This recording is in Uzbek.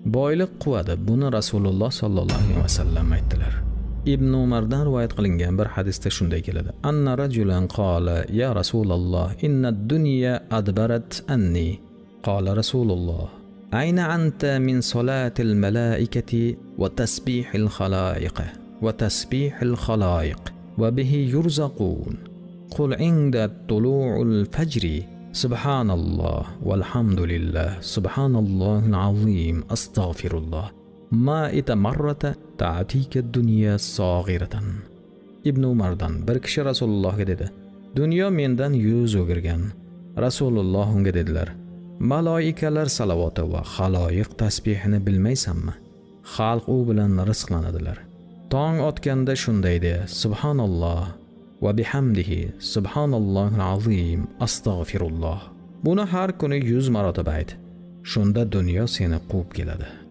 Boylik quvadi. Buni Rasululloh sallallohu alayhi vasallam aytdilar. Ibn Umardan rivoyat qilingan bir hadisda shunday keladi. Anna rajulan qala ya Rasululloh inna ad-dunya adbarat anni. Qala Rasululloh ayna anta min salatil malaikati wa tasbihil khalaiq wa tasbihil khalaiq wa bihi yurzaqun. Qul inda tulu'ul fajri subhanallah walhamdulillah subhanallahil azim astaghfirullah ma itamarrata ta'tika dunya saghiratan. Ibn Umardan bir kishi Rasulullohga dedi: "Dunyo mendan yuz o'girgan." Rasululloh unga dedilar: "Maloikalar salovati va xaloyiq tasbihini bilmaysanmi? Xalq u bilan rizqlanadilar." Tong otganda shunday de: "Subhanalloh va bihamdihi subhanallohil azim astaghfirullah." Buni har kuni 100 marotaba ayt. Shunda dunyo seni quvib keladi.